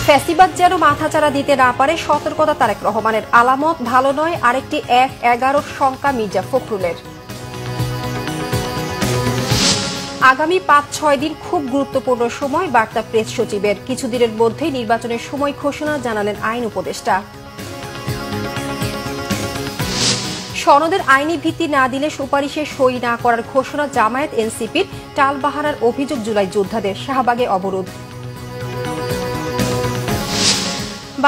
ফ্যাসিবাদ যেন মাথাচাড়া দিতে না পারে সতর্কতা তারেক রহমানের। আলামত ভালো নয় আরেকটি ১-১১ শঙ্কা মির্জা ফখরুলের। আগামী ৫-৬ দিন খুব গুরুত্বপূর্ণ সময় বার্তা প্রেস সচিবের। কিছুদিনের মধ্যেই নির্বাচনের সময় ঘোষণা জানালেন আইন উপদেষ্টা। সনদের আইনি ভিত্তি না দিলে সুপারিশে সই না করার ঘোষণা জামায়াত এনসিপির। টালবাহারার অভিযোগ জুলাই যোদ্ধাদের। শাহবাগে অবরোধ।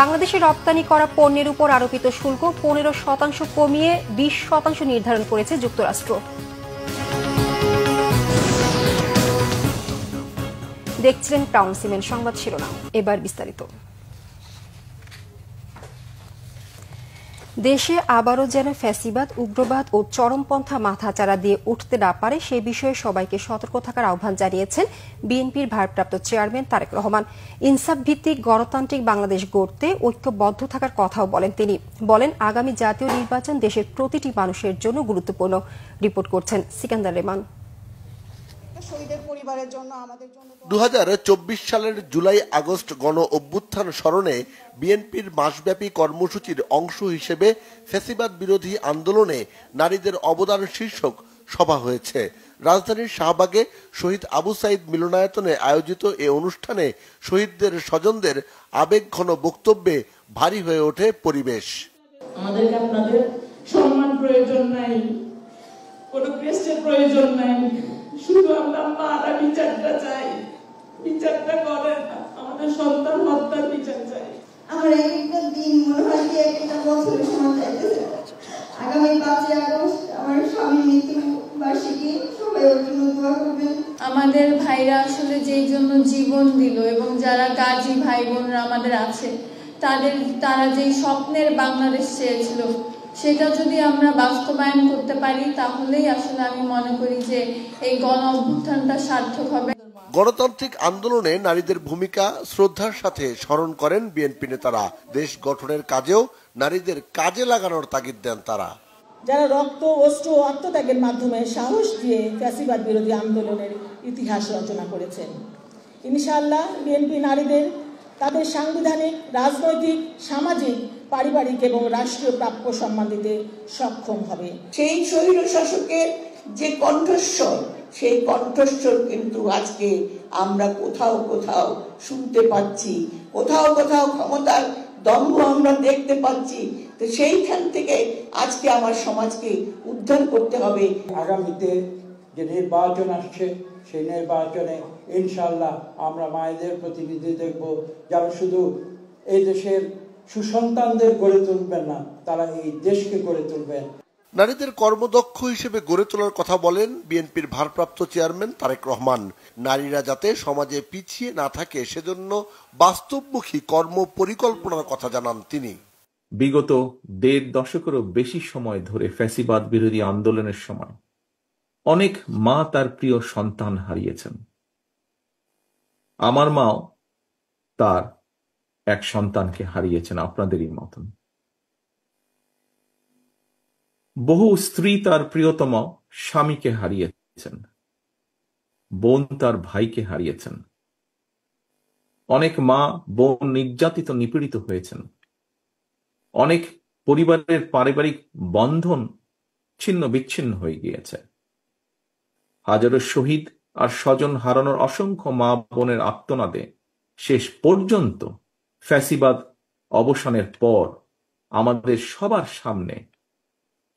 বাংলাদেশে রপ্তানি করা পণ্যের উপর আরোপিত শুল্ক ১৫% কমিয়ে ২০% নির্ধারণ করেছে যুক্তরাষ্ট্র। দেখছিলেন ক্রাউন সিমেন্ট সংবাদ শিরোনাম, এবার বিস্তারিত। দেশে আবারও যেন ফ্যাসিবাদ, উগ্রবাদ ও চরমপন্থা মাথাচাড়া দিয়ে উঠতে না পারে সে বিষয়ে সবাইকে সতর্ক থাকার আহ্বান জানিয়েছেন বিএনপির ভারপ্রাপ্ত চেয়ারম্যান তারেক রহমান। ইনসাফ ভিত্তিক গণতান্ত্রিক বাংলাদেশ গড়তে ঐক্যবদ্ধ থাকার কথাও বলেন তিনি। বলেন, আগামী জাতীয় নির্বাচন দেশের প্রতিটি মানুষের জন্য গুরুত্বপূর্ণ। রিপোর্ট করছেন সিকান্দার রেমান। ২০২৪ সালের জুলাই আগস্ট গণ অভ্যুত্থান স্মরণে বিএনপির মাসব্যাপী কর্মসূচির অংশ হিসেবে ফ্যাসিবাদ বিরোধী আন্দোলনে নারীদের অবদান শীর্ষক সভা হয়েছে। রাজধানীর শাহবাগে শহীদ আবু সাইদ মিলনায়তনে আয়োজিত এ অনুষ্ঠানে শহীদদের স্বজনদের আবেগঘন বক্তব্যে ভারী হয়ে ওঠে পরিবেশ। আমাদেরকে আপনাদের সম্মান প্রয়োজন নাই, কোনো ক্রেস্টের প্রয়োজন নাই, শুধু আমরা মারা বিচারটা চাই। বিচারটা করেন, আমাদের সন্তান হত্যার বিচার চাই। আমার একটা দিন মনে হয় যে একটা বছরের সময় চাইতেছে। আগামী ৫ই আগস্ট আমার স্বামীর মৃত্যু বার্ষিকী, সবাই ওর জন্য দোয়া করবেন। আমাদের ভাইরা আসলে যেই জন্য জীবন দিল এবং যারা গাজী ভাই বোনরা আমাদের আছে তারা যেই স্বপ্নের বাংলাদেশ চেয়েছিল সেটা যদি আমরা বাস্তবায়ন করতে পারি তাহলেই আসলে আমি মনে করি যে এই গণ অভ্যুত্থানটা সার্থক হবে। গণতান্ত্রিক আন্দোলনে নারীদের ভূমিকা শ্রদ্ধার সাথে স্মরণ করেন বিএনপি নেতারা। দেশ গঠনের কাজেও নারীদের কাজে লাগানোর তাগিদ দেন তারা। যারা রক্ত, অস্ত্র, আত্মত্যাগের মাধ্যমে সাহস দিয়ে ফ্যাসিবাদ বিরোধী আন্দোলনের ইতিহাস রচনা করেছেন। ইনশাআল্লাহ বিএনপি নারীদের তাদের সাংবিধানিক, রাজনৈতিক, সামাজিক, পারিবারিক এবং রাষ্ট্রীয় প্রাপ্য সম্মান দিতে সক্ষম হবে। সেই স্বৈর শাসকের যে কণ্ঠস্বর, সেই কণ্ঠস্বর কিন্তু আজকে আমরা কোথাও কোথাও শুনতে পাচ্ছি, কোথাও কোথাও ক্ষমতার দম্ভ আমরা দেখতে পাচ্ছি। তো সেইখান থেকে আজকে আমার সমাজকে উদ্ধার করতে হবে। আগামীতে যে নির্বাচন আসছে সেই নির্বাচনে ইনশাআল্লাহ আমরা মায়েদের প্রতিনিধি দেখব, যারা শুধু এই দেশের সুসন্তানদের গড়ে তুলবেন না, তারা এই দেশকে গড়ে তুলবেন। নারীদের কর্মদক্ষ হিসেবে গড়ে তোলার কথা বলেন বিএনপির ভারপ্রাপ্ত চেয়ারম্যান তারেক রহমান। নারীরা যাতে সমাজে পিছিয়ে না থাকে সেজন্য বাস্তবমুখী কর্ম পরিকল্পনার কথা জানান তিনি। বিগত ১.৫ দশকেরও বেশি সময় ধরে ফ্যাসিবাদ বিরোধী আন্দোলনের সময় অনেক মা তার প্রিয় সন্তান হারিয়েছেন। আমার মাও তার এক সন্তানকে হারিয়েছেন আপনাদেরই মতন। বহু স্ত্রী তার প্রিয়তম স্বামীকে হারিয়েছেন, বোন তার ভাইকে হারিয়েছেন। অনেক মা বোন নির্যাতিত, নিপীড়িত হয়েছেন। অনেক পরিবারের পারিবারিক বন্ধন ছিন্ন বিচ্ছিন্ন হয়ে গিয়েছে। হাজারো শহীদ আর স্বজন হারানোর অসংখ্য মা বোনের আর্তনাদে শেষ পর্যন্ত ফ্যাসিবাদ অবসানের পর আমাদের সবার সামনে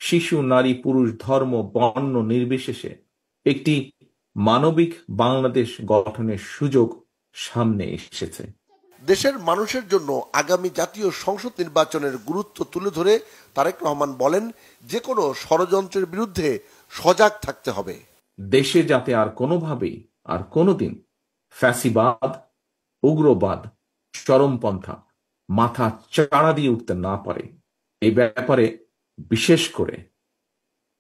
শিশু, নারী, পুরুষ, ধর্ম, বর্ণ নির্বিশেষে একটি মানবিক বাংলাদেশ গঠনের সুযোগ সামনে এসেছে। দেশের মানুষের জন্য আগামী জাতীয় সংসদ নির্বাচনের গুরুত্ব তুলে ধরে তারেক রহমান বলেন, যে কোনো ষড়যন্ত্রের বিরুদ্ধে সজাগ থাকতে হবে। দেশে যাতে আর কোনোভাবেই আর কোনোদিন ফ্যাসিবাদ, উগ্রবাদ, চরমপন্থা মাথা চাড়া দিয়ে উঠতে না পারে, এই ব্যাপারে বিশেষ করে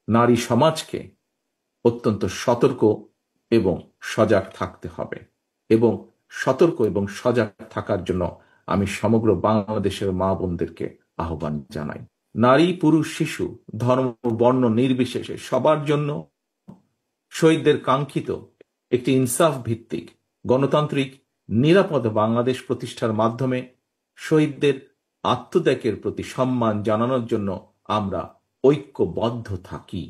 নারী সমাজকে অত্যন্ত সতর্ক এবং সজাগ থাকতে হবে। এবং সতর্ক এবং সজাগ থাকার জন্য আমি সমগ্র বাংলাদেশের মা বোনদেরকে আহ্বান জানাই। নারী, পুরুষ, শিশু, ধর্ম, বর্ণ নির্বিশেষে সবার জন্য শহীদদের কাঙ্ক্ষিত একটি ইনসাফ ভিত্তিক গণতান্ত্রিক নিরাপদ বাংলাদেশ প্রতিষ্ঠার মাধ্যমে শহীদদের আত্মত্যাগের প্রতি সম্মান জানানোর জন্য আমরা ঐক্যবদ্ধ থাকি।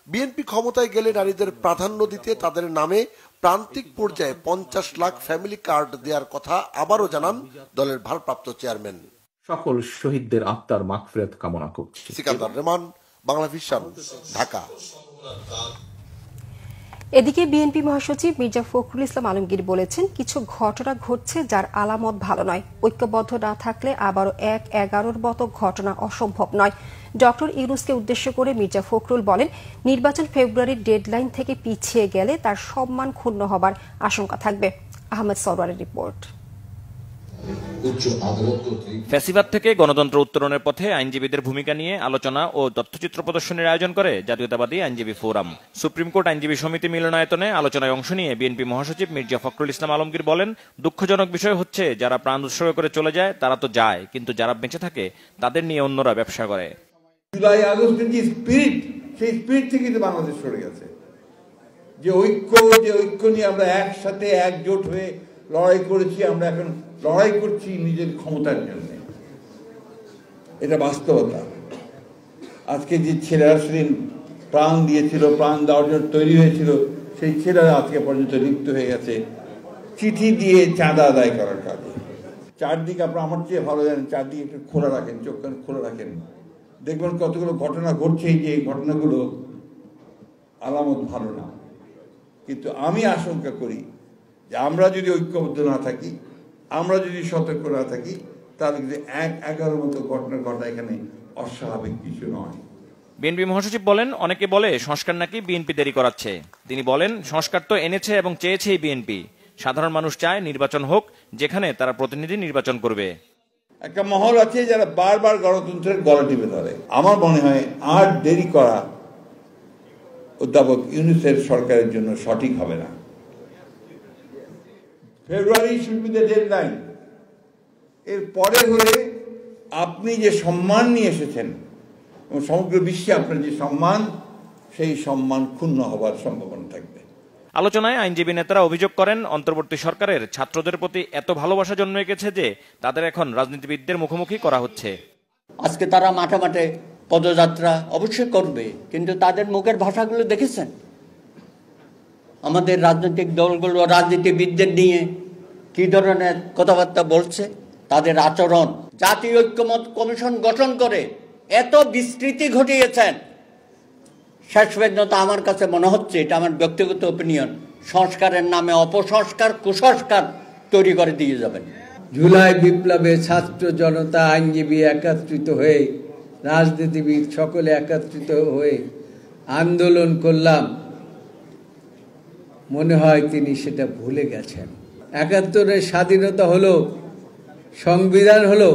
বিএনপি ক্ষমতায় গেলে নারীদের প্রাধান্য দিতে তাদের নামে প্রান্তিক পর্যায়ে 50 লাখ ফ্যামিলি কার্ড দেওয়ার কথা আবারও জানান দলের ভারপ্রাপ্ত চেয়ারম্যান। সকল শহীদদের আত্মার মাগফিরাত কামনা করছি। সিকান্দার রহমান, বাংলা ভিশন, ঢাকা। এদিকে বিএনপি মহাসচিব মির্জা ফখরুল ইসলাম আলমগীর বলেছেন, কিছু ঘটনা ঘটছে যার আলামত ভালো নয়। ঐক্যবদ্ধ না থাকলে আবারও 1-11 মতো ঘটনা অসম্ভব নয়। ডক্টর ইউনূসকে উদ্দেশ্য করে মির্জা ফখরুল বলেন, নির্বাচন ফেব্রুয়ারির ডেডলাইন থেকে পিছিয়ে গেলে তার সম্মান ক্ষুণ্ণ হবার আশঙ্কা থাকবে। আহমেদ সরওয়ারের রিপোর্ট। ফ্যাসিবাদ থেকে গণতন্ত্র উত্তরণের পথে আইনজীবীদের ভূমিকা নিয়ে আলোচনা ও তথ্যচিত্র প্রদর্শনীর আয়োজন করে জাতীয়তাবাদী আইনজীবী ফোরাম। সুপ্রিম কোর্ট আইনজীবী সমিতি মিলনায়তনে আলোচনায় অংশ নিয়ে বিএনপি মহাসচিব মির্জা ফখরুল ইসলাম আলমগীর বলেন, দুঃখজনক বিষয় হচ্ছে যারা প্রাণ উৎসর্গ করে চলে যায় তারা তো যায়, কিন্তু যারা বেঁচে থাকে তাদের নিয়ে অন্যরা ব্যবসা করে। জুলাই আগস্টের যে স্পিরিট, সেই স্পিরিট থেকে কিন্তু বাংলাদেশ সরে গেছে। যে ঐক্য নিয়ে আমরা একসাথে একজোট হয়ে লড়াই করেছি, আমরা এখন লড়াই করছি নিজের ক্ষমতার জন্য। এটা বাস্তবতা। আজকে যে ছেলেরা সেদিন প্রাণ দিয়েছিল, প্রাণ দেওয়ার জন্য তৈরি হয়েছিল, সেই ছেলেরা আজকে পর্যন্ত লিপ্ত হয়ে গেছে চিঠি দিয়ে চাঁদা আদায় করার কাজে। চারদিকে আপনারা আমার চেয়ে ভালো জানেন, চারদিকে একটু খোলা রাখেন, চোখ কান খোলা রাখেন, দেখবেন কতগুলো ঘটনা ঘটছে। যে ঘটনাগুলো আলামত ভালো না, কিন্তু আমি আশঙ্কা করি যে আমরা যদি ঐক্যবদ্ধ না থাকি, আমরা যদি সতর্ক না থাকি, তাহলে কিন্তু 1-11 মতো ঘটনা ঘটা এখানে অস্বাভাবিক কিছু নয়। বিএনপি মহাসচিব বলেন, অনেকে বলে সংস্কার নাকি বিএনপি দেরি করাচ্ছে। তিনি বলেন, সংস্কার তো এনেছে এবং চেয়েছেই বিএনপি। সাধারণ মানুষ চায় নির্বাচন হোক, যেখানে তারা প্রতিনিধি নির্বাচন করবে। একটা মহল আছে যারা বারবার গণতন্ত্রের গলা টিপে ধরে। আমার মনে হয় আর দেরি করা অধ্যাপক ইউনূসের সরকারের জন্য সঠিক হবে না। ফেব্রুয়ারি শুড বি দ্য ডেডলাইন। এর পরে হলে আপনি যে সম্মান নিয়ে এসেছেন এবং সমগ্র বিশ্বে আপনার যে সম্মান, সেই সম্মান ক্ষুণ্ণ হবার সম্ভাবনা থাকবে। আলোচনায় আইনজীবী নেতারা অভিযোগ করেন, অন্তর্বর্তী সরকারের ছাত্রদের প্রতি এত ভালোবাসা জন্মে গেছে যে তাদের এখন রাজনীতিবিদদের মুখোমুখি করা হচ্ছে। আজকে তারা মাঠে মাঠে পদযাত্রা অবশ্যই করবে, কিন্তু তাদের মুখের ভাষাগুলো দেখেছেন? আমাদের রাজনৈতিক দলগুলো রাজনীতিবিদদের নিয়ে কি ধরনের কথাবার্তা বলছে, তাদের আচরণ। জাতীয় ঐক্যমত কমিশন গঠন করে এত বিস্তৃতি ঘটিয়েছেন, শেষ পর্যন্ত আমার কাছে মনে হচ্ছে, এটা আমার ব্যক্তিগত ওপিনিয়ন, সংস্কারের নামে অপসংস্কার, কুসংস্কার তৈরি করে দিয়ে যাবেন। জুলাই বিপ্লবে ছাত্র জনতা, আইনজীবী একত্রিত হয়ে, রাজনীতিবিদ সকলে একত্রিত হয়ে আন্দোলন করলাম, মনে হয় তিনি সেটা ভুলে গেছেন। ৭১-এর স্বাধীনতা হলো, সংবিধান হলো,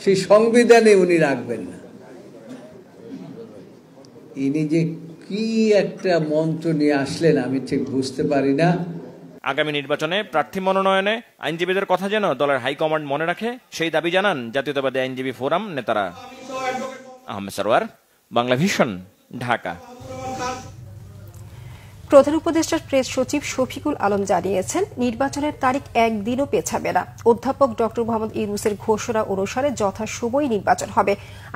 সেই সংবিধানে উনি রাখবেন না। ইনি যে কি একটা মন্ত্র নিয়ে আসলেন আমি ঠিক বুঝতে পারি না। আগামী নির্বাচনে প্রার্থী মনোনয়নে আইনজীবীদের কথা যেন দলের হাইকমান্ড মনে রাখে, সেই দাবি জানান জাতীয়তাবাদী আইনজীবী ফোরাম নেতারা। আহমেদ সরওয়ার, বাংলা ভিশন, ঢাকা। প্রধান উপদেষ্টার প্রেস সচিব শফিকুল আলম জানিয়েছেন, নির্বাচনের তারিখ একদিনও পেছাবে না। অধ্যাপক ডক্টর মোহাম্মদ ইউনূসের ঘোষণা অনুসারে যথাসময়ে নির্বাচন হবে।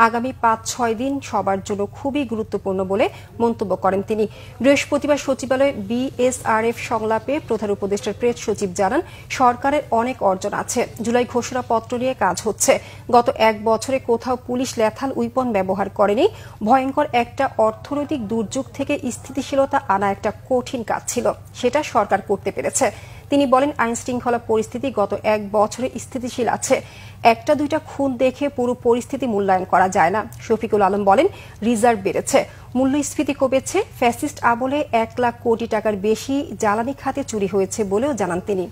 আগামী ৫-৬ দিন সবার জন্য খুবই গুরুত্বপূর্ণ বলে মন্তব্য করেন তিনি। বৃহস্পতিবার সচিবালয়ে বিএসআরএফ সংলাপে প্রধান উপদেষ্টার প্রেস সচিব জানান, সরকারের অনেক অর্জন আছে, জুলাই ঘোষণাপত্র নিয়ে কাজ হচ্ছে। গত 1 বছরে কোথাও পুলিশ ল্যাথাল উইপন ব্যবহার করেনি। ভয়ঙ্কর একটা অর্থনৈতিক দুর্যোগ থেকে স্থিতিশীলতা আনা একটা কঠিন কাজ ছিল, সেটা সরকার করতে পেরেছে। তিনি বলেন, আইন শৃঙ্খলা পরিস্থিতি গত 1 বছরে স্থিতিশীল আছে। 1-2টা খুন দেখে পুরো পরিস্থিতি মূল্যায়ন করা যায় না। শফিকুল আলম বলেন, রিজার্ভ বেড়েছে, মূল্যস্ফীতি কমেছে। ফ্যাসিস্ট আমলে 1 লাখ কোটি টাকার বেশি জ্বালানি খাতে চুরি হয়েছে বলেও জানান তিনি।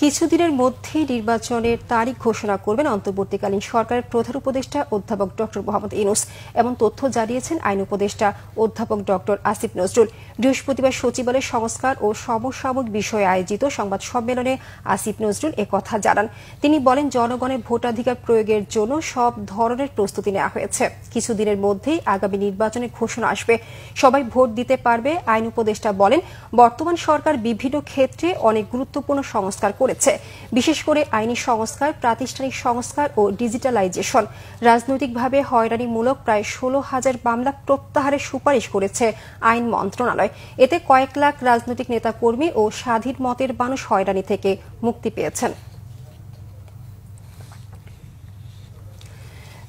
কিছুদিনের মধ্যেই নির্বাচনের তারিখ ঘোষণা করবেন অন্তর্বর্তীকালীন সরকারের প্রধান উপদেষ্টা অধ্যাপক ডক্টর মোহাম্মদ ইউনূস। এমন তথ্য জানিয়েছেন আইন উপদেষ্টা অধ্যাপক ডক্টর আসিফ নজরুল। বৃহস্পতিবার সচিবালয়ের সংস্কার ও সমসাময়িক বিষয়ে আয়োজিত সংবাদ সম্মেলনে আসিফ নজরুল একথা জানান। তিনি বলেন, জনগণের ভোটাধিকার প্রয়োগের জন্য সব ধরনের প্রস্তুতি নেওয়া হয়েছে। কিছুদিনের মধ্যেই আগামী নির্বাচনের ঘোষণা আসবে, সবাই ভোট দিতে পারবে। আইন উপদেষ্টা বলেন, বর্তমান সরকার বিভিন্ন ক্ষেত্রে অনেক গুরুত্বপূর্ণ সংস্কার করেছে, বিশেষ করে আইনি সংস্কার, প্রাতিষ্ঠানিক সংস্কার ও ডিজিটালাইজেশন। রাজনৈতিকভাবে হয়রানিমূলক প্রায় 16,000 মামলা প্রত্যাহারের সুপারিশ করেছে আইন মন্ত্রণালয়। এতে কয়েক লাখ রাজনৈতিক নেতাকর্মী ও স্বাধীন মতের মানুষ হয়রানি থেকে মুক্তি পেয়েছেন।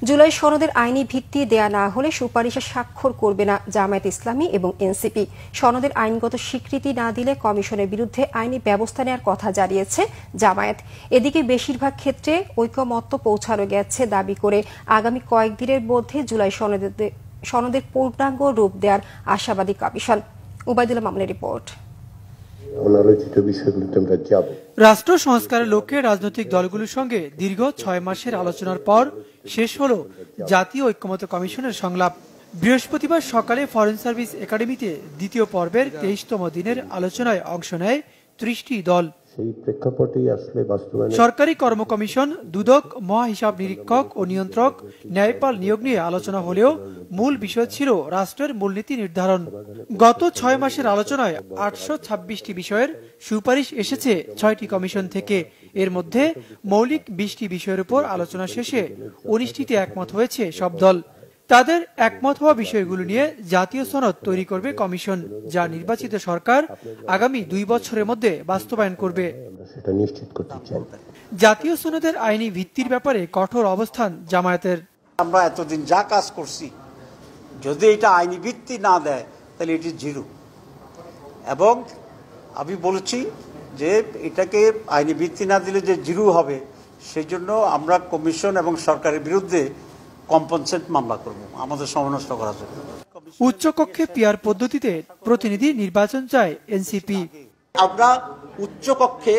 জুলাই সনদের আইনি ভিত্তি দেয়া না হলে সুপারিশে স্বাক্ষর করবে না জামায়াত ইসলামী এবং এনসিপি। সনদের আইনগত স্বীকৃতি না দিলে কমিশনের বিরুদ্ধে আইনি ব্যবস্থা নেওয়ার কথা জানিয়েছে জামায়াত। এদিকে বেশিরভাগ ক্ষেত্রে ঐকমত্য পৌঁছানো গেছে দাবি করে আগামী কয়েকদিনের মধ্যে জুলাই সনদের পূর্ণাঙ্গ রূপ দেওয়ার আশাবাদী কমিশন। উবাইদুল্লাহ মামুনের রিপোর্ট। রাষ্ট্র সংস্কারের লক্ষ্যে রাজনৈতিক দলগুলোর সঙ্গে দীর্ঘ 6 মাসের আলোচনার পর শেষ হল জাতীয় ঐক্যমত্য কমিশনের সংলাপ। বৃহস্পতিবার সকালে ফরেন সার্ভিস একাডেমিতে দ্বিতীয় পর্বের 23তম দিনের আলোচনায় অংশ নেয় 30টি দল। সরকারি কর্ম কমিশন, দুদক, মহাহিসাব নিরীক্ষক ও নিয়ন্ত্রক, ন্যায়পাল নিয়োগ নিয়ে আলোচনা হলেও মূল বিষয় ছিল রাষ্ট্রের মূলনীতি নির্ধারণ। গত 6 মাসের আলোচনায় 826টি বিষয়ের সুপারিশ এসেছে 6টি কমিশন থেকে। এর মধ্যে মৌলিক 20টি বিষয়ের উপর আলোচনা শেষে 19টিতে একমত হয়েছে সব দল। তাদের একমত হওয়া বিষয়গুলো নিয়ে জাতীয় সনদ তৈরি করবে কমিশন, যা নির্বাচিত সরকার আগামী 2 বছরের মধ্যে বাস্তবায়ন করবে। জাতীয় সনদের আইনি ভিত্তির ব্যাপারে কঠোর অবস্থান জামায়াতের। আমরা এতদিন যা কাজ করছি, যদি এটা আইনি ভিত্তি না দেয় তাহলে এটি জিরো। এবং আমি বলেছি যে এটাকে আইনি ভিত্তি না দিলে যে জিরো হবে, সেই জন্য আমরা কমিশন এবং সরকারের বিরুদ্ধে কম্পেনসেট মামলা করব আমাদের সময় নষ্ট করার জন্য। উচ্চকক্ষে পিআর পদ্ধতিতে প্রতিনিধি নির্বাচন চায় এনসিপি। আমরা উচ্চকক্ষে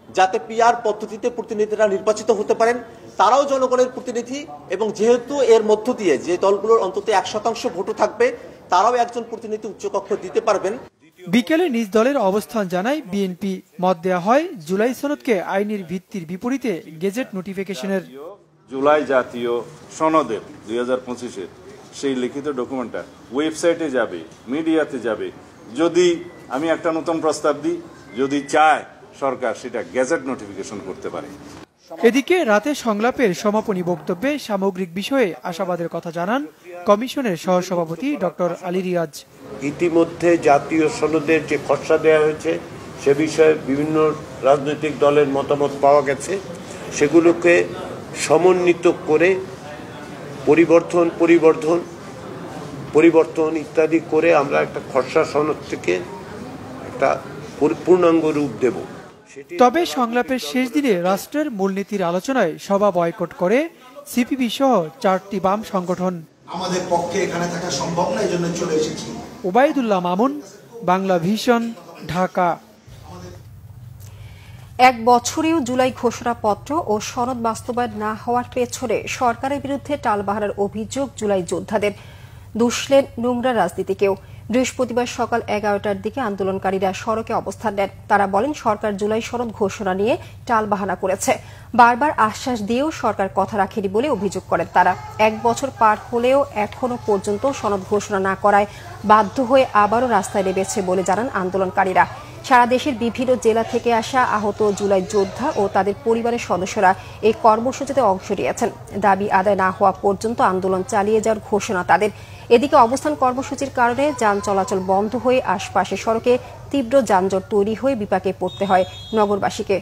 যাতে পিআর পদ্ধতিতে প্রতিনিধিরা নির্বাচিত হতে পারেন, তারাও জনগণের প্রতিনিধি, এবং যেহেতু এর মধ্য দিয়ে যে দলগুলোর অন্তত 1% ভোটও থাকবে, তারাও একজন প্রতিনিধি উচ্চকক্ষ দিতে পারবেন। বিকেলে নিজ দলের অবস্থান জানায় বিএনপি। মত দেয়া হয় জুলাই সনদকে আইনের ভিত্তির বিপরীতে গেজেট নোটিফিকেশনের। জুলাই জাতীয় সনদের 2025-এর সেই লিখিত ডকুমেন্টটা ওয়েবসাইটে যাবে, মিডিয়াতে যাবে। যদি আমি একটা নতুন প্রস্তাব দিই, যদি চায় সরকার, সেটা গেজেট নোটিফিকেশন করতে পারে। এদিকে রাতে সংলাপের সমাপনী বক্তব্যে সামগ্রিক বিষয়ে আশাবাদের কথা জানান কমিশনের সহসভাপতি ডক্টর আলী রিয়াজ। ইতিমধ্যে জাতীয় সনদের যে খসড়া দেওয়া হয়েছে সে বিষয়ে বিভিন্ন রাজনৈতিক দলের মতামত পাওয়া গেছে। সেগুলোকে সমন্বিত করে পরিবর্তন ইত্যাদি করে আমরা একটা খসড়া সনদ থেকে একটা পূর্ণাঙ্গ রূপ দেব। তবে সংলাপের শেষ দিনে রাষ্ট্রের মূলনীতির আলোচনায় সভা বয়কট করে সিপিবি সহ 4টি বাম সংগঠন। আমাদের পক্ষে এখানে থাকা সম্ভব না, এজন্য চলে এসেছি। Ubaidullah Mamun, Bangla vision, Dhaka. 1 বছরেও জুলাই ঘোষণাপত্র ও সনদ বাস্তবায়ন না হওয়ার পেছনে সরকারের বিরুদ্ধে টালবাহানার অভিযোগ জুলাই যোদ্ধাদের। দুষলেন নোংরা রাজনীতিকেও। বৃহস্পতিবার সকাল 11টার দিকে আন্দোলনকারীরা সড়কে অবস্থান নেন। তারা বলেন, সরকার জুলাই সনদ ঘোষণা নিয়ে টালবাহানা করেছে। বারবার আশ্বাস দিয়েও সরকার কথা রাখেনি বলে অভিযোগ করেন তারা। 1 বছর পার হলেও এখনো পর্যন্ত সনদ ঘোষণা না করায় বাধ্য হয়ে আবারও রাস্তায় নেমেছে বলে জানান আন্দোলনকারীরা। সারা দেশের বিভিন্ন জেলা থেকে আসা আহত জুলাই যোদ্ধা ও তাদের পরিবারের সদস্যরা এই কর্মসূচিতে অংশ নিয়েছেন। দাবি আদায় না হওয়া পর্যন্ত আন্দোলন চালিয়ে যাওয়ার ঘোষণা তাদের। এদিকে অবস্থান কর্মসূচির কারণে যান চলাচল বন্ধ হয়ে আশপাশের সড়কে তীব্র যানজট তৈরি হয়ে বিপাকে পড়তে হয় নগরবাসীকে।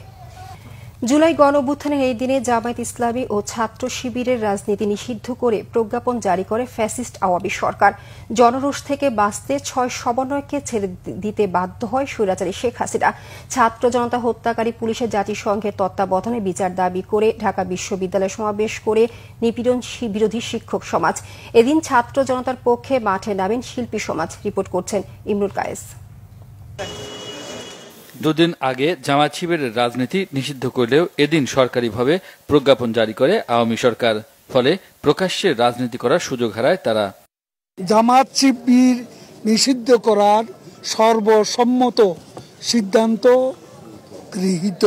জুলাই গণঅভ্যুত্থানের এই দিনে জামায়াত ইসলামী ও ছাত্র শিবিরের রাজনীতি নিষিদ্ধ করে প্রজ্ঞাপন জারি করে ফ্যাসিস্ট আওয়ামী সরকার। জনরোষ থেকে বাঁচতে 6 সমন্বয়কে ছেড়ে দিতে বাধ্য হয় স্বৈরাচারী শেখ হাসিনা। ছাত্র জনতা হত্যাকারী পুলিশের জাতিসংঘের তত্ত্বাবধানে বিচার দাবি করে ঢাকা বিশ্ববিদ্যালয়ে সমাবেশ করে নিপীড়ন বিরোধী শিক্ষক সমাজ। এদিন ছাত্র জনতার পক্ষে মাঠে নামেন শিল্পী সমাজ। রিপোর্ট করছেন ইমরুল কায়েস। দুদিন আগে জামায়াত শিবিরের রাজনীতি নিষিদ্ধ করলেও এদিন সরকারিভাবে প্রজ্ঞাপন জারি করে আওয়ামী সরকার, ফলে প্রকাশ্যে রাজনীতি করার সুযোগ হারায় তারা। জামায়াত শিবির নিষিদ্ধ করার সর্বসম্মত সিদ্ধান্ত গৃহীত।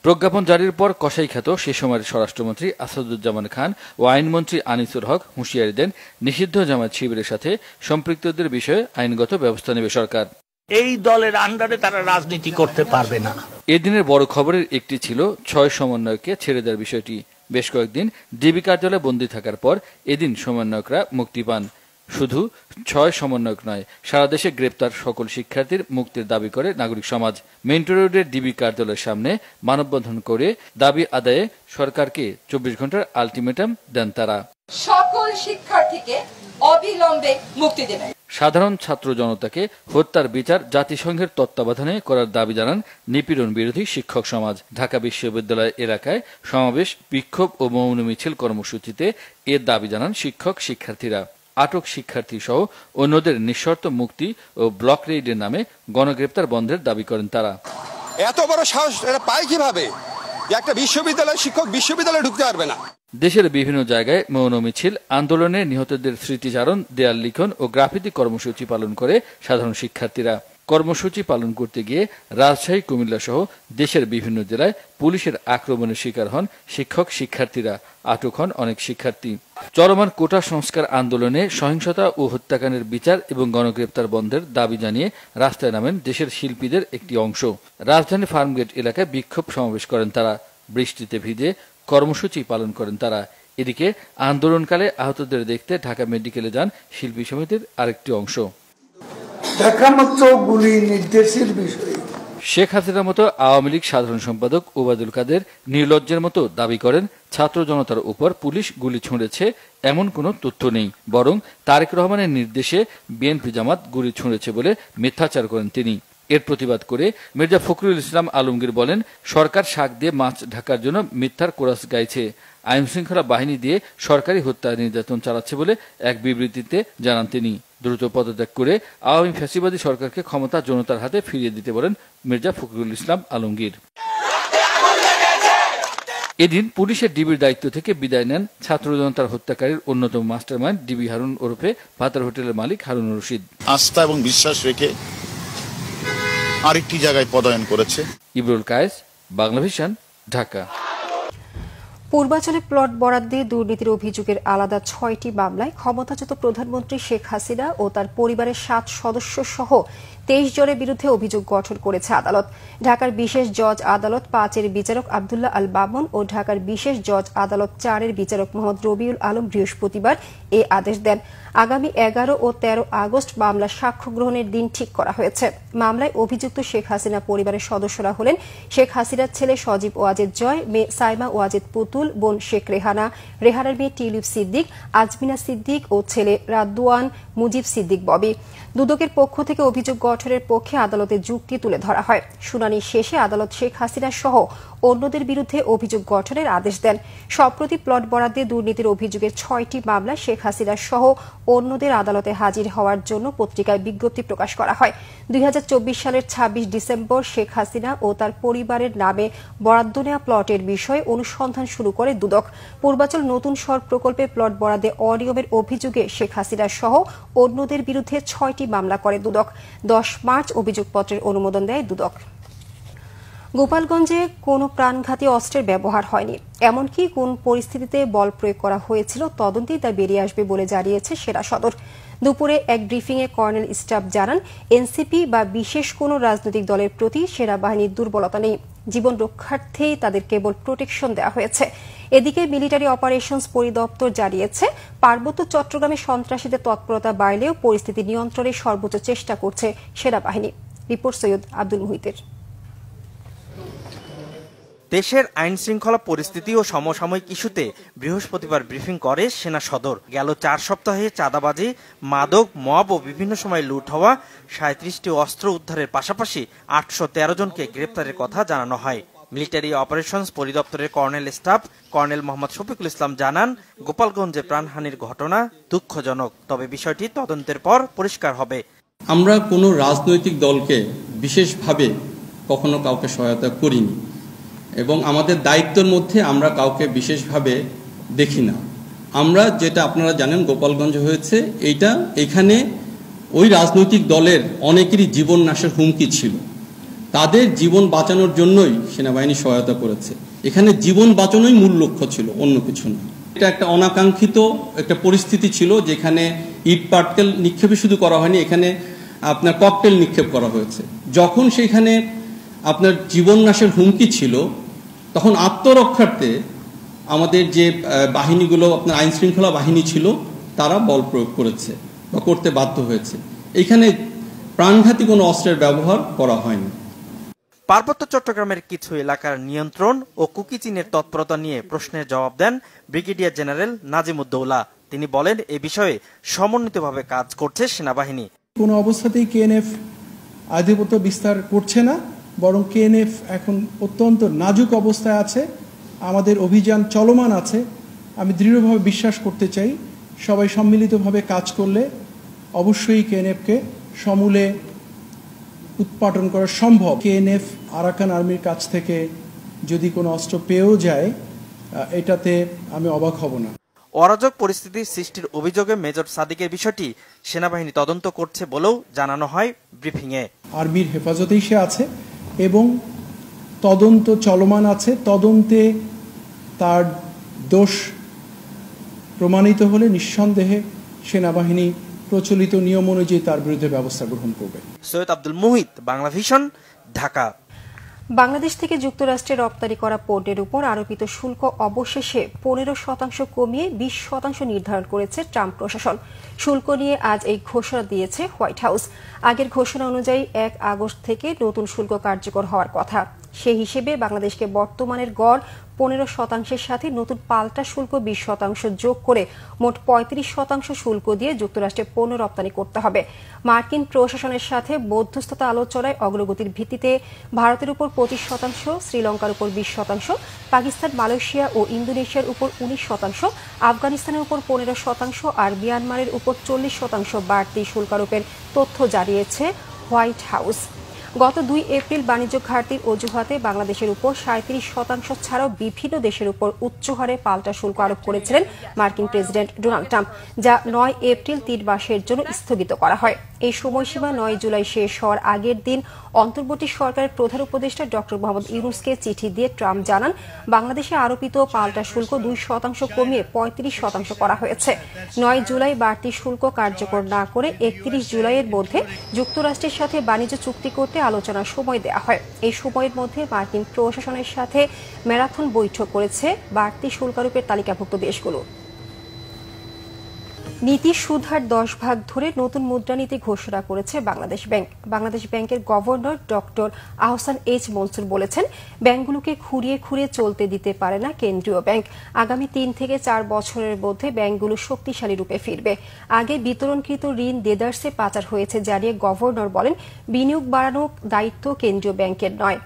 প্রজ্ঞাপন জারির পর কসাইখ্যাত সে সময়ের স্বরাষ্ট্রমন্ত্রী আসাদুজ্জামান খান ও আইনমন্ত্রী আনিসুল হক হুঁশিয়ারি দেন, নিষিদ্ধ জামায়াত শিবিরের সাথে সম্পৃক্তদের বিষয়ে আইনগত ব্যবস্থা নেবে সরকার। এই দলের আন্ডারে তারা রাজনীতি করতে পারবে না। এদিনের বড় খবরের একটি ছিল 6 সমন্বয়ককে ছেড়ে দেওয়ার বিষয়টি। বেশ কয়েকদিন ডিবি কার্যালয়ে বন্দী থাকার পর এদিন সমন্বয়করা মুক্তি পান। শুধু 6 সমন্বয়ক নয়, সারা দেশে গ্রেপ্তার সকল শিক্ষার্থীর মুক্তির দাবি করে নাগরিক সমাজ। মেন্টো রোডের ডিবি কার্যালয়ের সামনে মানববন্ধন করে দাবি আদায়ে সরকারকে 24 ঘন্টার আলটিমেটাম দেন তারা। সকল শিক্ষার্থীকে অবিলম্বে মুক্তি দেবে। সাধারণ ছাত্র জনতাকে হত্যার বিচার জাতিসংঘের তত্ত্বাবধানে করার দাবি জানান নিপীড়ন বিরোধী শিক্ষক সমাজ। ঢাকা বিশ্ববিদ্যালয় এলাকায় সমাবেশ, বিক্ষোভ ও মৌন মিছিল কর্মসূচিতে এর দাবি জানান শিক্ষক শিক্ষার্থীরা। আটক শিক্ষার্থী সহ অন্যদের নিঃশর্ত মুক্তি ও ব্লক রেইডের নামে গণগ্রেপ্তার বন্ধের দাবি করেন তারা। এত বড় সাহস এটা পায় কিভাবে? একটা বিশ্ববিদ্যালয় শিক্ষক বিশ্ববিদ্যালয়ে ঢুকতে পারবে না। দেশের বিভিন্ন জায়গায় মৌন মিছিল, আন্দোলনে নিহতদের স্মৃতিচারণ, দেয়াল লিখন ও গ্রাফিতি কর্মসূচি পালন করে সাধারণ শিক্ষার্থীরা। কর্মসূচি পালন করতে গিয়ে রাজশাহী, কুমিল্লা সহ দেশের বিভিন্ন জেলায় পুলিশের আক্রমণের শিকার হন শিক্ষক শিক্ষার্থীরা। আটক হন অনেক শিক্ষার্থী। চলমান কোটা সংস্কার আন্দোলনে সহিংসতা ও হত্যাকাণ্ডের বিচার এবং গণগ্রেপ্তার বন্ধের দাবি জানিয়ে রাস্তায় নামেন দেশের শিল্পীদের একটি অংশ। রাজধানী ফার্মগেট এলাকায় বিক্ষোভ সমাবেশ করেন তারা। বৃষ্টিতে ভিজে কর্মসূচি পালন করেন তারা। এদিকে আন্দোলনকালে আহতদের দেখতে ঢাকা মেডিকেলে যান শিল্পী সমিতির আরেকটি অংশ। দেখামাত্র গুলি নির্দেশের বিষয়ে শেখ হাসিনার মতো আওয়ামী লীগ সাধারণ সম্পাদক ওবায়দুল কাদের নির্লজ্জের মতো দাবি করেন, ছাত্র জনতার উপর পুলিশ গুলি ছুঁড়েছে এমন কোনো তথ্য নেই, বরং তারেক রহমানের নির্দেশে বিএনপি জামাত গুলি ছুঁড়েছে বলে মিথ্যাচার করেন তিনি। এর প্রতিবাদ করে মির্জা ফখরুল ইসলাম আলমগীর বলেন, সরকার শাক দিয়ে মাছ ঢাকার জন্য মিথ্যার কোরাস গাইছে। আইন শৃঙ্খলা বাহিনী দিয়ে সরকারি হত্যা নির্যাতন চালাচ্ছে বলে এক বিবৃতিতে জানান তিনি। দ্রুত পদত্যাগ করে আওয়ামী ফ্যাসিবাদী সরকারকে ক্ষমতা জনতার হাতে ফিরিয়ে দিতে বলেন মির্জা ফখরুল ইসলাম আলমগীর। এদিন পুলিশের ডিবির দায়িত্ব থেকে বিদায় নেন ছাত্র জনতার হত্যাকারীর অন্যতম মাস্টারমাইন্ড ডিবি হারুন ওরফে ভাতার হোটেলের মালিক হারুন রশিদ। আস্থা এবং বিশ্বাস রেখে আরেকটি জায়গায় পদায়ন করেছে। ইবরুল কায়েস, বাংলাভিশন, ঢাকা। পূর্বাঞ্চলে প্লট বরাদ্দে দুর্নীতির অভিযোগের আলাদা 6টি মামলায় ক্ষমতাচ্যুত প্রধানমন্ত্রী শেখ হাসিনা ও তার পরিবারের 7 সদস্য সহ 23 জনের বিরুদ্ধে অভিযোগ গঠন করেছে আদালত। ঢাকার বিশেষ জজ আদালত 5-এর বিচারক আব্দুল্লাহ আল মামুন ও ঢাকার বিশেষ জজ আদালত 4-এর বিচারক মোহাম্মদ রবিউল আলম বৃহস্পতিবার এ আদেশ দেন। আগামী 11 ও 13 আগস্ট মামলার সাক্ষ্য গ্রহণের দিন ঠিক করা হয়েছে। মামলায় অভিযুক্ত শেখ হাসিনা পরিবারের সদস্যরা হলেন শেখ হাসিনার ছেলে সজীব ওয়াজেদ জয়, মেয়ে সাইমা ওয়াজেদ পুতুল, বোন শেখ রেহানা, রেহানার মেয়ে টিউলিপ সিদ্দিক, আজমিনা সিদ্দিক ও ছেলে রাদওয়ান মুজিব সিদ্দিক ববি। দুদকের পক্ষ থেকে অভিযোগ গঠনের পক্ষে আদালতে যুক্তি তুলে ধরা হয়। শুনানি শেষে আদালত শেখ হাসিনা সহ অন্যদের বিরুদ্ধে অভিযোগ গঠনের আদেশ দেন। সম্প্রতি প্লট বরাদ্দে দুর্নীতির অভিযোগের 6টি মামলায় শেখ হাসিনা সহ অন্যদের আদালতে হাজির হওয়ার জন্য পত্রিকায় বিজ্ঞপ্তি প্রকাশ করা হয়। 2024 সালের 26 ডিসেম্বর শেখ হাসিনা ও তার পরিবারের নামে বরাদ্দ নেওয়া প্লটের বিষয়ে অনুসন্ধান শুরু করে দুদক। পূর্বাঞ্চল নতুন শহর প্রকল্পে প্লট বরাদ্দে অনিয়মের অভিযোগে শেখ হাসিনা সহ অন্যদের বিরুদ্ধে 6টি মামলা করে দুদক। 10 মার্চ অভিযোগপত্রের অনুমোদন দেয় দুদক। গোপালগঞ্জে কোনো প্রাণঘাতী অস্ত্রের ব্যবহার হয়নি, এমনকি কোন পরিস্থিতিতে বল প্রয়োগ করা হয়েছিল তদন্তেই তা বেরিয়ে আসবে বলে জানিয়েছে সেনা সদর। দুপুরে এক ব্রিফিংয়ে কর্নেল স্টাফ জানান, এনসিপি বা বিশেষ কোনো রাজনৈতিক দলের প্রতি সেনাবাহিনীর দুর্বলতা নেই, জীবন রক্ষার্থেই তাদের কেবল প্রোটেকশন দেওয়া হয়েছে। এদিকে মিলিটারি অপারেশনস পরিদপ্তর জানিয়েছে, পার্বত্য চট্টগ্রামে সন্ত্রাসীদের তৎপরতা বাড়লেও পরিস্থিতি নিয়ন্ত্রণে সর্বোচ্চ চেষ্টা করছে সেনাবাহিনী। রিপোর্ট সৈয়দ আব্দুল মুহিতের। দেশের আইন শৃঙ্খলা পরিস্থিতি ও সমসাময়িক ইস্যুতে বৃহস্পতিবার ব্রিফিং করে সেনা সদর। গেল 4 সপ্তাহে চাঁদাবাজি, মাদক, মব ও বিভিন্ন সময় লুট হওয়া 37টি অস্ত্র উদ্ধারের পাশাপাশি 813 জনকে গ্রেপ্তারের কথা জানানো হয়। মিলিটারি অপারেশনস পরিদপ্তরের colonel staff colonel Mohammad Shafiqul Islam জানান, গোপালগঞ্জে প্রাণহানির ঘটনা দুঃখজনক, তবে বিষয়টি তদন্তের পর পরিষ্কার হবে। আমরা কোনো রাজনৈতিক দলকে বিশেষভাবে কখনো কাউকে সহায়তা করিনি এবং আমাদের দায়িত্বের মধ্যে আমরা কাউকে বিশেষভাবে দেখি না। আমরা যেটা আপনারা জানেন গোপালগঞ্জ হয়েছে, এখানে ওই রাজনৈতিক দলের অনেকেরই জীবন নাশের হুমকি ছিল, তাদের জীবন বাঁচানোর জন্যই সেনাবাহিনী সহায়তা করেছে। এখানে জীবন বাঁচানোই মূল লক্ষ্য ছিল, অন্য কিছু না। এটা একটা অনাকাঙ্ক্ষিত একটা পরিস্থিতি ছিল যেখানে ইট পাটকেল নিক্ষেপে শুধু করা হয়নি, এখানে আপনার ককটেল নিক্ষেপ করা হয়েছে। যখন সেখানে আপনার জীবন নাশের হুমকি ছিল তখন আত্মরক্ষার্থে আমাদের যে বাহিনীগুলো আপনার আইন শৃঙ্খলা বাহিনী ছিল তারা বল প্রয়োগ করেছে বা করতে বাধ্য হয়েছে। এখানে প্রাণঘাতী কোনো অস্ত্রের ব্যবহার করা হয়নি। পার্বত্য চট্টগ্রামের কিছু এলাকার নিয়ন্ত্রণ ও কুকি চীনের তৎপরতা নিয়ে প্রশ্নের জবাব দেন ব্রিগেডিয়ার জেনারেল নাজিমুদ্দৌলা। তিনি বলেন, এ বিষয়ে সমন্বিতভাবে কাজ করছে সেনাবাহিনী। কোনো অবস্থাতেই কেএনএফ আধিপত্য বিস্তার করছে না, বরং কেএনএফ এখন অত্যন্ত নাজুক অবস্থায় আছে। আমাদের অভিযান চলমান আছে। আমি দৃঢ়ভাবে বিশ্বাস করতে চাই সবাই সম্মিলিতভাবে কাজ করলে অবশ্যই কেএনএফকে সমূলে উৎপাটন করা সম্ভব। কেএনএফ আরাকান আর্মির কাছ থেকে যদি কোনো অস্ত্র পেয়েও যায় এটাতে আমি অবাক হব না। অরাজক পরিস্থিতি সৃষ্টির অভিযোগে মেজর সাদিকের বিষয়টি সেনাবাহিনী তদন্ত করছে বলেও জানানো হয় ব্রিফিংয়ে। আর্মির হেফাজতেই সে আছে এবং তদন্ত চলমান আছে। তদন্তে তার দোষ প্রমাণিত হলে নিঃসন্দেহে সেনাবাহিনী প্রচলিত নিয়ম অনুযায়ী তার বিরুদ্ধে ব্যবস্থা গ্রহণ করবে। সৈয়দ আব্দুল মুহিত, বাংলা ভিশন, ঢাকা। বাংলাদেশ থেকে যুক্তরাষ্ট্রে রপ্তানি করা পণ্যের উপর আরোপিত শুল্ক অবশেষে 15% কমিয়ে 20% নির্ধারণ করেছে ট্রাম্প প্রশাসন। শুল্ক নিয়ে আজ এই ঘোষণা দিয়েছে হোয়াইট হাউস। আগের ঘোষণা অনুযায়ী 1 আগস্ট থেকে নতুন শুল্ক কার্যকর হওয়ার কথা। সেই হিসেবে বাংলাদেশকে বর্তমানের গড় 15% সাথে নতুন পাল্টা শুল্ক 20% যোগ করে মোট 35% শুল্ক দিয়ে যুক্তরাষ্ট্রে পণ্য রপ্তানি করতে হবে। মার্কিন প্রশাসনের সাথে মধ্যস্থতা আলোচনায় অগ্রগতির ভিত্তিতে ভারতের উপর 25%, শ্রীলঙ্কার উপর 20%, পাকিস্তান, মালয়েশিয়া ও ইন্দোনেশিয়ার উপর 19%, আফগানিস্তানের উপর 15% আর মিয়ানমারের উপর 40% বাড়তি শুল্ক আরোপের তথ্য জানিয়েছে হোয়াইট হাউস। গত 2 এপ্রিল বাণিজ্য ঘাটতির অজুহাতে বাংলাদেশের উপর 37% ছাড়াও বিভিন্ন দেশের উপর উচ্চ হারে পাল্টা শুল্ক আরোপ করেছিলেন মার্কিন প্রেসিডেন্ট ডোনাল্ড ট্রাম্প, যা 9 এপ্রিল 3 মাসের জন্য স্থগিত করা হয়। এই সময়সীমা 9 জুলাই শেষ হওয়ার আগের দিন অন্তর্বর্তী সরকারের প্রধান উপদেষ্টা ডক্টর মোহাম্মদ ইউনূসকে চিঠি দিয়ে ট্রাম্প জানান, বাংলাদেশে আরোপিত পাল্টা শুল্ক 2% কমিয়ে 35% করা হয়েছে। 9 জুলাই বাড়তি শুল্ক কার্যকর না করে 31 জুলাইয়ের মধ্যে যুক্তরাষ্ট্রের সাথে বাণিজ্য চুক্তি করতে আলোচনার সময় দেওয়া হয়। এই সময়ের মধ্যে মার্কিন প্রশাসনের সাথে ম্যারাথন বৈঠক করেছে বাড়তি শুল্ক আরোপের তালিকাভুক্ত দেশগুলো। নীতি সুদহার 10 ভাগ ধরে নতুন মুদ্রানীতি ঘোষণা করেছে বাংলাদেশ ব্যাংক। বাংলাদেশ ব্যাংকের governor doctor Ahsan H Mansur বলেছেন, ব্যাংকগুলোকে খুঁড়িয়ে খুঁড়িয়ে চলতে দিতে পারে না কেন্দ্রীয় ব্যাংক। আগামী 3 থেকে 4 বছরের মধ্যে ব্যাংকগুলো শক্তিশালী রূপে ফিরবে। আগে বিতরণকৃত ঋণ দেদারসে পাচার হয়েছে জানিয়ে গভর্নর বলেন, বিনিয়োগ বাড়ানোর দায়িত্ব কেন্দ্রীয় ব্যাংকের নয়।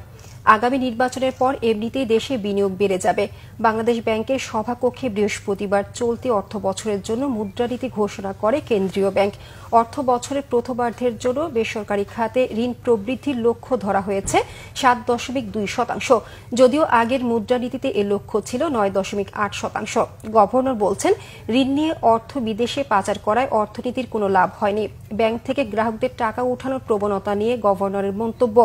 আগামী নির্বাচনের পর এমনিতেই দেশে বিনিয়োগ বেড়ে যাবে। বাংলাদেশ ব্যাংকের সভাকক্ষে বৃহস্পতিবার চলতি অর্থ বছরের জন্য মুদ্রানীতি ঘোষণা করে কেন্দ্রীয় ব্যাংক। অর্থ বছরের প্রথমার্ধের জন্য বেসরকারি খাতে ঋণ প্রবৃদ্ধির লক্ষ্য ধরা হয়েছে 7.2%, যদিও আগের মুদ্রানীতিতে এ লক্ষ্য ছিল 9.8%। গভর্নর বলছেন, ঋণ নিয়ে অর্থ বিদেশে পাচার করায় অর্থনীতির কোনো লাভ হয়নি। ব্যাংক থেকে গ্রাহকদের টাকা উঠানোর প্রবণতা নিয়ে গভর্নরের মন্তব্য,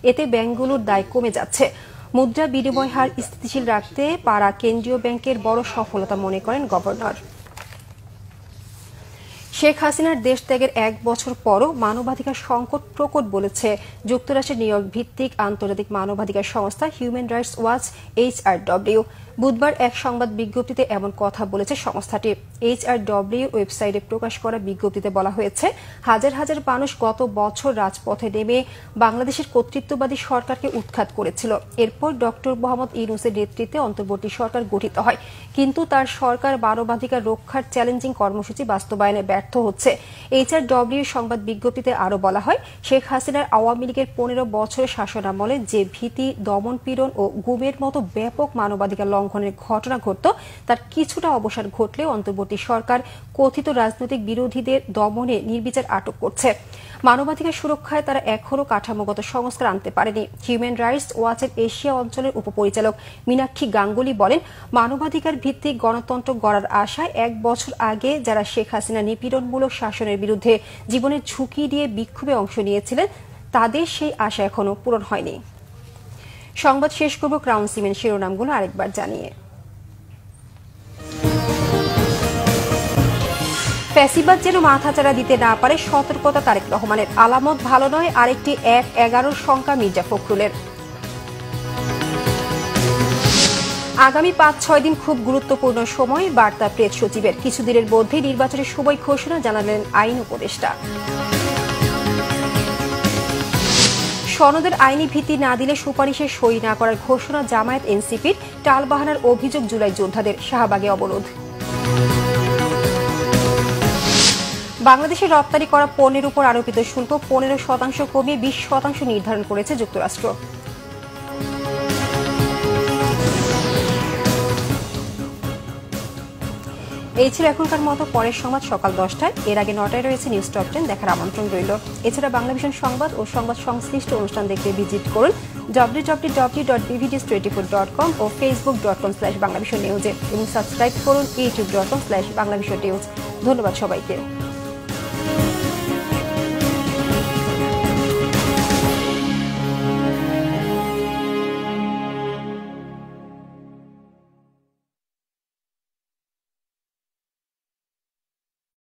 এতে ব্যাংকগুলোর দায় কমে যাচ্ছে। মুদ্রা বিনিময় হার স্থিতিশীল রাখতে পারা কেন্দ্রীয় ব্যাংকের বড় সফলতা মনে করেন গভর্নর। শেখ হাসিনার দেশ ত্যাগের 1 বছর পরও মানবাধিকার সংকট প্রকট বলেছে যুক্তরাষ্ট্রের নিউ ইয়র্ক ভিত্তিক আন্তর্জাতিক মানবাধিকার সংস্থা হিউম্যান রাইটস ওয়াচ HRW। বুধবার এক সংবাদ বিজ্ঞপ্তিতে এমন কথা বলেছে সংস্থাটি। HRW ওয়েবসাইটে প্রকাশ করা বিজ্ঞপ্তিতে বলা হয়েছে, হাজার হাজার মানুষ গত বছর রাজপথে নেমে বাংলাদেশের কর্তৃত্ববাদী সরকারকে উৎখাত করেছিল। এরপর ডক্টর মোহাম্মদ ইউনূসের নেতৃত্বে অন্তর্বর্তী সরকার গঠিত হয়, কিন্তু তার সরকার মানবাধিকার রক্ষার চ্যালেঞ্জিং কর্মসূচি বাস্তবায়নে ব্যর্থ হচ্ছে। HRW সংবাদ বিজ্ঞপ্তিতে আরও বলা হয়, শেখ হাসিনার আওয়ামী লীগের 15 বছরের শাসনামলে যে ভীতি, দমনপীড়ন ও গুমের মতো ব্যাপক মানবাধিকার লঙ্ঘনের ঘটনা ঘটত, তার কিছুটা অবসান ঘটলেও অন্তর্বর্তী সরকার কথিত রাজনৈতিক বিরোধীদের দমনে নির্বিচার আটক করছে। মানবাধিকার সুরক্ষায় তারা এখনও কাঠামোগত সংস্কার আনতে পারেনি। হিউম্যান রাইটস ওয়াচের এশিয়া অঞ্চলের উপপরিচালক মীনাক্ষী গাঙ্গুলি বলেন, মানবাধিকার ভিত্তিক গণতন্ত্র গড়ার আশায় 1 বছর আগে যারা শেখ হাসিনা নিপীড়নমূলক শাসনের বিরুদ্ধে জীবনের ঝুঁকি দিয়ে বিক্ষোভে অংশ নিয়েছিলেন, তাদের সেই আশা এখনও পূরণ হয়নি। সংবাদ শেষ করব ক্রাউন সিমেন্ট শিরোনামগুলো আরেকবার জানিয়ে। ফ্যাসিবাদ যেন মাথাচাড়া দিতে না পারে, সতর্কতা তারেক রহমানের। আলামত ভালো নয়, আরেকটি 1-11 শঙ্কা মির্জা ফখরুলের। আগামী 5-6 দিন খুব গুরুত্বপূর্ণ সময়, বার্তা প্রেস সচিবের। কিছুদিনের মধ্যে নির্বাচনের সময় ঘোষণা জানালেন আইন উপদেষ্টা। সনদের আইনি ভিত্তি না দিলে সুপারিশে সই না করার ঘোষণা জামায়াত এনসিপির। টালবাহানার অভিযোগ জুলাই যোদ্ধাদের, শাহবাগে অবরোধ। বাংলাদেশে রপ্তানি করা পণ্যের উপর আরোপিত শুল্ক 15% কমিয়ে 20% নির্ধারণ করেছে যুক্তরাষ্ট্র। এই ছিল এখনকার মতো। পরের সংবাদ সকাল 10টায়, এর আগে 9টায় রয়েছে নিউজ টপ 10 দেখার আমন্ত্রণ রইল। এছাড়া বাংলাভিশন সংবাদ ও সংবাদ সংশ্লিষ্ট অনুষ্ঠান দেখতে ভিজিট করুন www.bvds24.com ও facebook.com/banglavision news এবং সাবস্ক্রাইব করুন youtube.com/banglavision news। ধন্যবাদ সবাইকে।